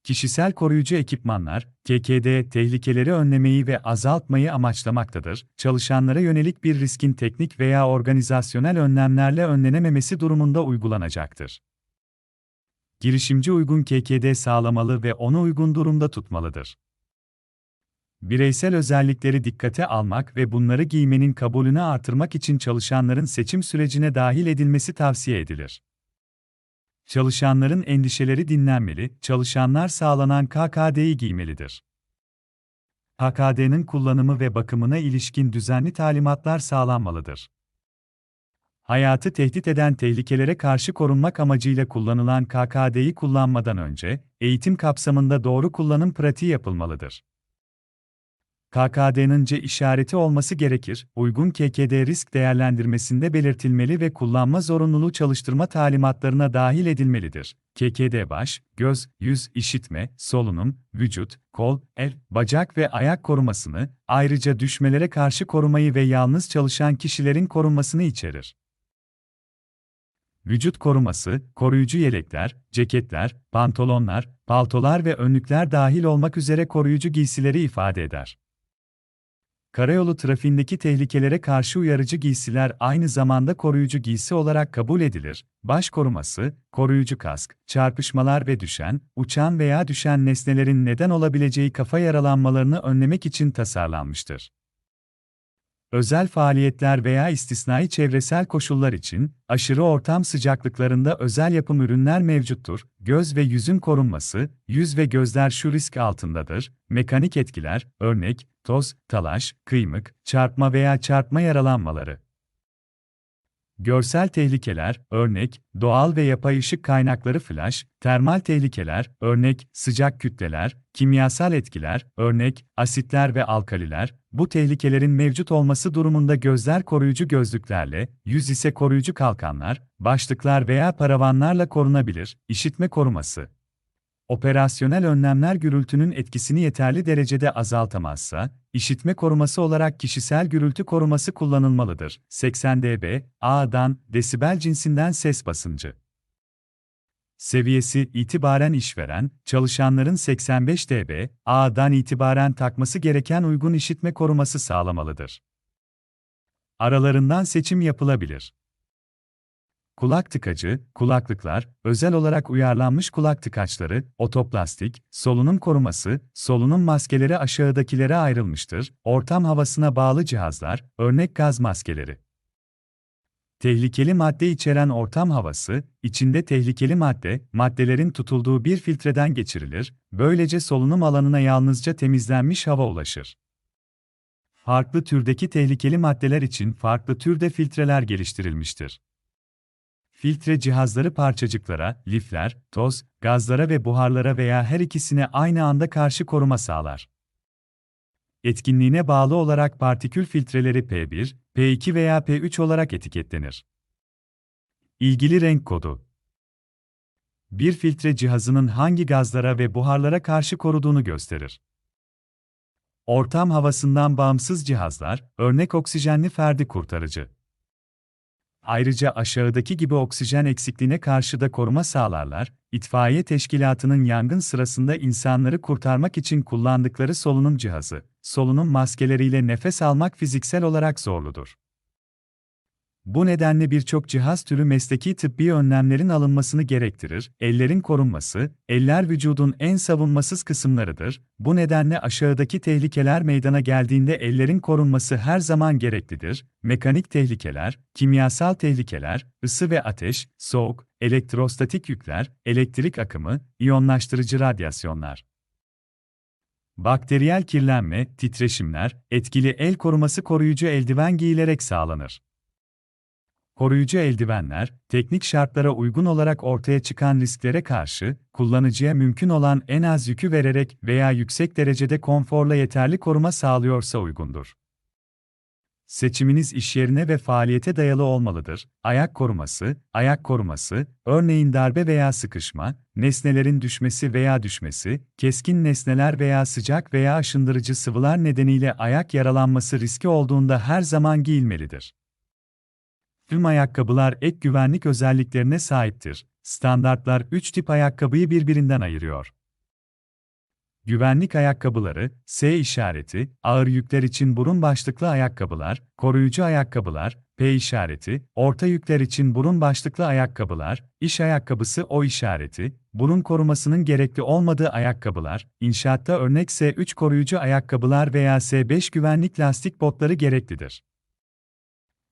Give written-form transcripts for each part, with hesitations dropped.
Kişisel koruyucu ekipmanlar, KKD, tehlikeleri önlemeyi ve azaltmayı amaçlamaktadır. Çalışanlara yönelik bir riskin teknik veya organizasyonel önlemlerle önlenememesi durumunda uygulanacaktır. Girişimci uygun KKD sağlamalı ve onu uygun durumda tutmalıdır. Bireysel özellikleri dikkate almak ve bunları giymenin kabulünü artırmak için çalışanların seçim sürecine dahil edilmesi tavsiye edilir. Çalışanların endişeleri dinlenmeli, çalışanlar sağlanan KKD'yi giymelidir. KKD'nin kullanımı ve bakımına ilişkin düzenli talimatlar sağlanmalıdır. Hayatı tehdit eden tehlikelere karşı korunmak amacıyla kullanılan KKD'yi kullanmadan önce, eğitim kapsamında doğru kullanım pratiği yapılmalıdır. KKD'nin C işareti olması gerekir, uygun KKD risk değerlendirmesinde belirtilmeli ve kullanma zorunluluğu çalıştırma talimatlarına dahil edilmelidir. KKD baş, göz, yüz, işitme, solunum, vücut, kol, el, bacak ve ayak korumasını, ayrıca düşmelere karşı korumayı ve yalnız çalışan kişilerin korunmasını içerir. Vücut koruması, koruyucu yelekler, ceketler, pantolonlar, paltolar ve önlükler dahil olmak üzere koruyucu giysileri ifade eder. Karayolu trafiğindeki tehlikelere karşı uyarıcı giysiler aynı zamanda koruyucu giysi olarak kabul edilir. Baş koruması, koruyucu kask, çarpışmalar ve düşen, uçan veya düşen nesnelerin neden olabileceği kafa yaralanmalarını önlemek için tasarlanmıştır. Özel faaliyetler veya istisnai çevresel koşullar için, aşırı ortam sıcaklıklarında özel yapım ürünler mevcuttur. Göz ve yüzün korunması, yüz ve gözler şu risk altındadır. Mekanik etkiler, örnek, toz, talaş, kıymık, çarpma veya çarpma yaralanmaları. Görsel tehlikeler, örnek, doğal ve yapay ışık kaynakları flash, termal tehlikeler, örnek, sıcak kütleler, kimyasal etkiler, örnek, asitler ve alkaliler, bu tehlikelerin mevcut olması durumunda gözler koruyucu gözlüklerle, yüz ise koruyucu kalkanlar, başlıklar veya paravanlarla korunabilir. İşitme koruması. Operasyonel önlemler gürültünün etkisini yeterli derecede azaltamazsa, işitme koruması olarak kişisel gürültü koruması kullanılmalıdır. 80 dB, A'dan, desibel cinsinden ses basıncı. Seviyesi itibaren işveren, çalışanların 85 dB, A'dan itibaren takması gereken uygun işitme koruması sağlamalıdır. Aralarından seçim yapılabilir. Kulak tıkacı, kulaklıklar, özel olarak uyarlanmış kulak tıkaçları, otoplastik, solunum koruması, solunum maskeleri aşağıdakilere ayrılmıştır. Ortam havasına bağlı cihazlar, örnek gaz maskeleri. Tehlikeli madde içeren ortam havası, içinde tehlikeli maddelerin tutulduğu bir filtreden geçirilir, böylece solunum alanına yalnızca temizlenmiş hava ulaşır. Farklı türdeki tehlikeli maddeler için farklı türde filtreler geliştirilmiştir. Filtre cihazları parçacıklara, lifler, toz, gazlara ve buharlara veya her ikisine aynı anda karşı koruma sağlar. Etkinliğine bağlı olarak partikül filtreleri P1, P2 veya P3 olarak etiketlenir. İlgili renk kodu. Bir filtre cihazının hangi gazlara ve buharlara karşı koruduğunu gösterir. Ortam havasından bağımsız cihazlar, örnek oksijenli ferdi kurtarıcı. Ayrıca aşağıdaki gibi oksijen eksikliğine karşı da koruma sağlarlar. İtfaiye teşkilatının yangın sırasında insanları kurtarmak için kullandıkları solunum cihazı, solunum maskeleriyle nefes almak fiziksel olarak zorludur. Bu nedenle birçok cihaz türü mesleki tıbbi önlemlerin alınmasını gerektirir. Ellerin korunması, eller vücudun en savunmasız kısımlarıdır. Bu nedenle aşağıdaki tehlikeler meydana geldiğinde ellerin korunması her zaman gereklidir. Mekanik tehlikeler, kimyasal tehlikeler, ısı ve ateş, soğuk, elektrostatik yükler, elektrik akımı, iyonlaştırıcı radyasyonlar. Bakteriyel kirlenme, titreşimler, etkili el koruması koruyucu eldiven giyilerek sağlanır. Koruyucu eldivenler, teknik şartlara uygun olarak ortaya çıkan risklere karşı, kullanıcıya mümkün olan en az yükü vererek veya yüksek derecede konforla yeterli koruma sağlıyorsa uygundur. Seçiminiz işyerine ve faaliyete dayalı olmalıdır. Ayak koruması, örneğin darbe veya sıkışma, nesnelerin düşmesi, keskin nesneler veya sıcak veya aşındırıcı sıvılar nedeniyle ayak yaralanması riski olduğunda her zaman giyilmelidir. Tüm ayakkabılar ek güvenlik özelliklerine sahiptir. Standartlar 3 tip ayakkabıyı birbirinden ayırıyor. Güvenlik ayakkabıları, S işareti, ağır yükler için burun başlıklı ayakkabılar, koruyucu ayakkabılar, P işareti, orta yükler için burun başlıklı ayakkabılar, iş ayakkabısı O işareti, burun korumasının gerekli olmadığı ayakkabılar, inşaatta örnek S3 koruyucu ayakkabılar veya S5 güvenlik lastik botları gereklidir.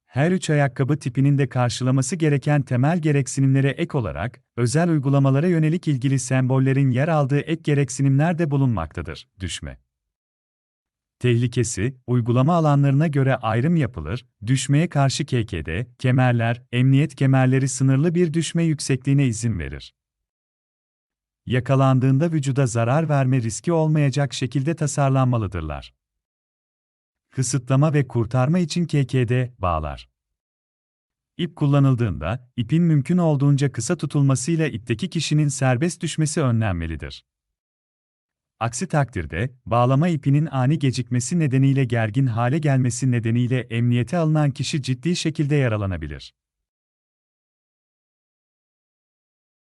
Her üç ayakkabı tipinin de karşılaması gereken temel gereksinimlere ek olarak, özel uygulamalara yönelik ilgili sembollerin yer aldığı ek gereksinimler de bulunmaktadır. Düşme tehlikesi, uygulama alanlarına göre ayrım yapılır, düşmeye karşı KKD, kemerler, emniyet kemerleri sınırlı bir düşme yüksekliğine izin verir. Yakalandığında vücuda zarar verme riski olmayacak şekilde tasarlanmalıdırlar. Kısıtlama ve kurtarma için KKD, bağlar. İp kullanıldığında, ipin mümkün olduğunca kısa tutulmasıyla ipteki kişinin serbest düşmesi önlenmelidir. Aksi takdirde, bağlama ipinin ani gecikmesi nedeniyle gergin hale gelmesi nedeniyle emniyete alınan kişi ciddi şekilde yaralanabilir.